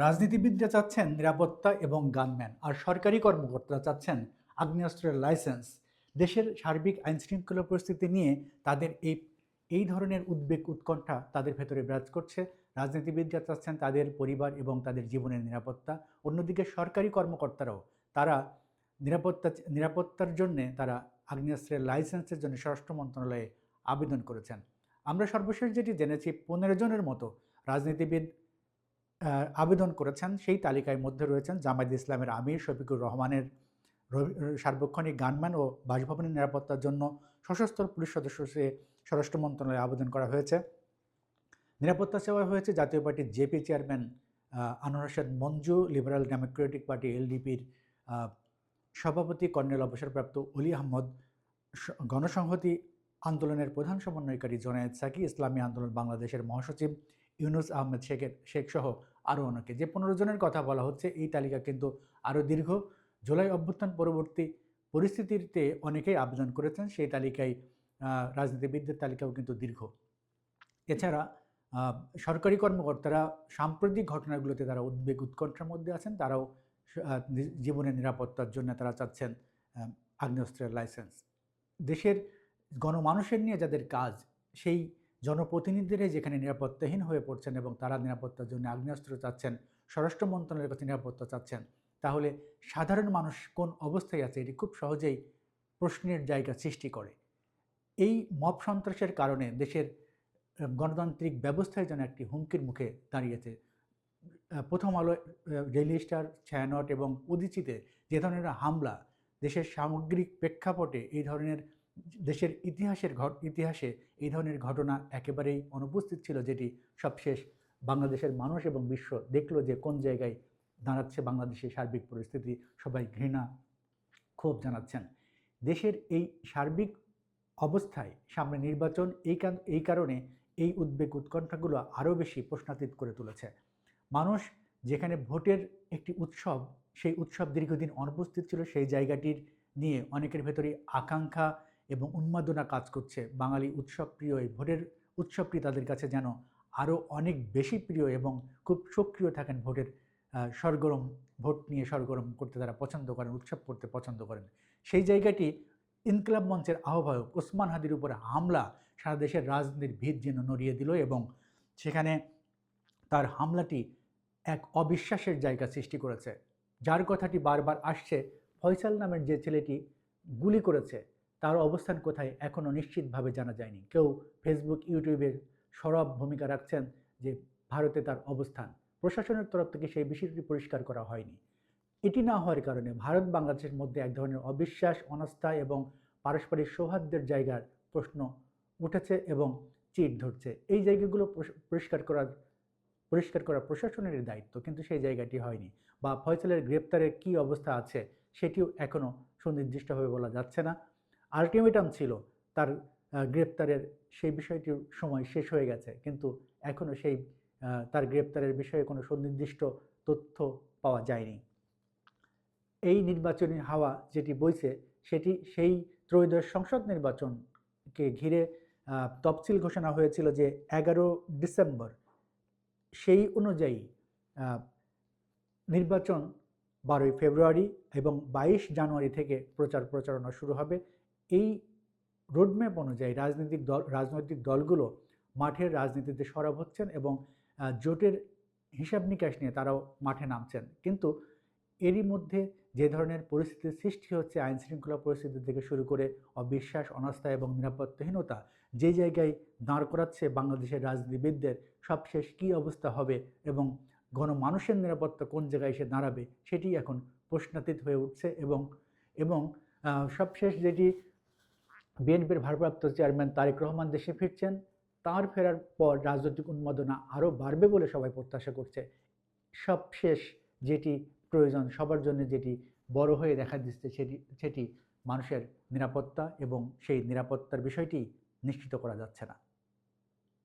রাজনীতিবিদরা চাচ্ছেন নিরাপত্তা এবং গানম্যান, আর সরকারি কর্মকর্তারা চাচ্ছেন আগ্নেয়াস্ত্রের লাইসেন্স। দেশের সার্বিক আইনশৃঙ্খলা পরিস্থিতি নিয়ে তাদের এই ধরনের উদ্বেগ উৎকণ্ঠা তাদের ভেতরে বিরাজ করছে। রাজনীতিবিদরা চাচ্ছেন তাদের পরিবার এবং তাদের জীবনের নিরাপত্তা। অন্যদিকে সরকারি কর্মকর্তারাও তারা নিরাপত্তার জন্যে তারা আগ্নেয়াস্ত্রের লাইসেন্সের জন্য স্বরাষ্ট্র মন্ত্রণালয়ে আবেদন করেছেন। আমরা সর্বশেষ যেটি জেনেছি 15 জনের মতো রাজনীতিবিদ আবেদন করেছেন। সেই তালিকায় মধ্যে রয়েছেন জামায়াত ইসলামের আমির শফিকুর রহমানের সার্বক্ষণিক গানম্যান ও বাসভবনের নিরাপত্তার জন্য সশস্ত্র পুলিশ সদস্য স্বরাষ্ট্র মন্ত্রণালয়ে আবেদন করা হয়েছে। নিরাপত্তা চাওয়া হয়েছে জাতীয় পার্টির JP chairman Anwar Hossain Manju, liberal democratic party এলডিপির সভাপতি কর্নেল অবসরপ্রাপ্ত অলি আহমদ, গণসংহতি আন্দোলনের প্রধান সমন্বয়কারী জোনায়েদ সাকি, ইসলামী আন্দোলন বাংলাদেশের মহাসচিব ইউনুস আহমেদ শেখ সহ আরও অনেকে। যে 15 জনের কথা বলা হচ্ছে, এই তালিকা কিন্তু আরও দীর্ঘ। জুলাই অভ্যুত্থান পরবর্তী পরিস্থিতিতে অনেকেই আবেদন করেছেন, সেই তালিকায় রাজনীতিবিদদের তালিকাও কিন্তু দীর্ঘ। এছাড়া সরকারি কর্মকর্তারা সাম্প্রতিক ঘটনাগুলোতে তারা উদ্বেগ উৎকণ্ঠার মধ্যে আছেন। তারাও জীবনের নিরাপত্তার জন্য তারা চাচ্ছেন আগ্নেয়াস্ত্রের লাইসেন্স। দেশের গণমানুষের নিয়ে যাদের কাজ, সেই জনপ্রতিনিধিরাই যেখানে নিরাপত্তাহীন হয়ে পড়ছেন এবং তারা নিরাপত্তার জন্য আগ্নেয়াস্ত্র চাচ্ছেন, স্বরাষ্ট্র মন্ত্রণালয়ের কাছে নিরাপত্তা চাচ্ছেন, তাহলে সাধারণ মানুষ কোন অবস্থায় আছে এটি খুব সহজেই প্রশ্নের জায়গা সৃষ্টি করে। এই মব সন্ত্রাসের কারণে দেশের গণতান্ত্রিক ব্যবস্থায় যেন একটি হুমকির মুখে দাঁড়িয়েছে। প্রথম আলো, ডেইলি স্টার, ছায়ানট এবং উদীচিতে যে ধরনের হামলা দেশের সামগ্রিক প্রেক্ষাপটে এই ধরনের দেশের ইতিহাসে এই ধরনের ঘটনা একেবারেই অনুপস্থিত ছিল, যেটি সবশেষ বাংলাদেশের মানুষ এবং বিশ্ব দেখলো যে কোন জায়গায় দাঁড়াচ্ছে বাংলাদেশের সার্বিক পরিস্থিতি। সবাই ঘৃণা, ক্ষোভ জানাচ্ছেন। দেশের এই সার্বিক অবস্থায় সামনে নির্বাচন, এই কারণে এই উদ্বেগ উৎকণ্ঠাগুলো আরও বেশি প্রশ্নাতীত করে তুলেছে। মানুষ যেখানে ভোটের একটি উৎসব, সেই উৎসব দীর্ঘদিন অনুপস্থিত ছিল, সেই জায়গাটির নিয়ে অনেকের ভেতরে আকাঙ্ক্ষা এবং উন্মাদনা কাজ করছে। বাঙালি উৎসবপ্রিয় এই ভোটের উৎসবটি তাদের কাছে যেন আরও অনেক বেশি প্রিয় এবং খুব সক্রিয় থাকেন। ভোট নিয়ে সরগরম করতে তারা পছন্দ করেন, উৎসব করতে পছন্দ করেন। সেই জায়গাটি ইনকিলাব মঞ্চের আহ্বায়ক ওসমান হাদির উপরে হামলা সারা দেশের রাজনীতির ভিত যেন নড়িয়ে দিল এবং সেখানে তার হামলাটি এক অবিশ্বাসের জায়গা সৃষ্টি করেছে। যার কথাটি বারবার আসছে, ফয়সাল নামের যে ছেলেটি গুলি করেছে তার অবস্থান কোথায় এখনও নিশ্চিতভাবে জানা যায়নি। কেউ ফেসবুক, ইউটিউবে সরব ভূমিকা রাখছেন যে ভারতে তার অবস্থান। প্রশাসনের তরফ থেকে সেই বিষয়টি পরিষ্কার করা হয়নি। এটি না হওয়ার কারণে ভারত বাংলাদেশের মধ্যে এক ধরনের অবিশ্বাস, অনাস্থা এবং পারস্পরিক সৌহার্দ্যের জায়গার প্রশ্ন উঠেছে এবং চিট ধরছে। এই জায়গাগুলো পরিষ্কার করা প্রশাসনের দায়িত্ব, কিন্তু সেই জায়গাটি হয়নি। বা ফয়সালের গ্রেপ্তারের কি অবস্থা আছে সেটিও এখনও সুনির্দিষ্টভাবে বলা যাচ্ছে না। আলটিমেটাম ছিল তার গ্রেপ্তারের, সেই বিষয়টির সময় শেষ হয়ে গেছে, কিন্তু এখনও তার গ্রেপ্তারের বিষয়ে কোনো সুনির্দিষ্ট তথ্য পাওয়া যায়নি। এই নির্বাচনী হাওয়া যেটি বইছে সেটি সেই ত্রয়োদশ সংসদ নির্বাচনকে ঘিরে তফসিল ঘোষণা হয়েছিল যে 11 ডিসেম্বর। সেই অনুযায়ী নির্বাচন 12 ফেব্রুয়ারি এবং 22 জানুয়ারি থেকে প্রচারণা শুরু হবে। এই রোডম্যাপ অনুযায়ী রাজনৈতিক দলগুলো মাঠের রাজনীতিতে সরব হচ্ছেন এবং জোটের হিসাব নিকাশ নিয়ে তারাও মাঠে নামছেন। কিন্তু এরই মধ্যে যে ধরনের পরিস্থিতির সৃষ্টি হচ্ছে, আইনশৃঙ্খলা পরিস্থিতি থেকে শুরু করে অবিশ্বাস, অনাস্থা এবং নিরাপত্তাহীনতা যে জায়গায় দাঁড় করাচ্ছে বাংলাদেশের রাজনীতিবিদদের, সবশেষ কী অবস্থা হবে এবং গণমানুষের নিরাপত্তা কোন জায়গায় এসে দাঁড়াবে সেটি এখন প্রশ্নাতীত হয়ে উঠছে। এবং সবশেষ যেটি, বিএনপির ভারপ্রাপ্ত চেয়ারম্যান তারেক রহমান দেশে ফিরছেন, তার ফেরার পর রাজনৈতিক উন্মাদনা আরও বাড়বে বলে সবাই প্রত্যাশা করছে। সবশেষ যেটি প্রয়োজন সবার জন্য, যেটি বড় হয়ে দেখা দিচ্ছে, সেটি মানুষের নিরাপত্তা এবং সেই নিরাপত্তার বিষয়টি নিশ্চিত করা যাচ্ছে না।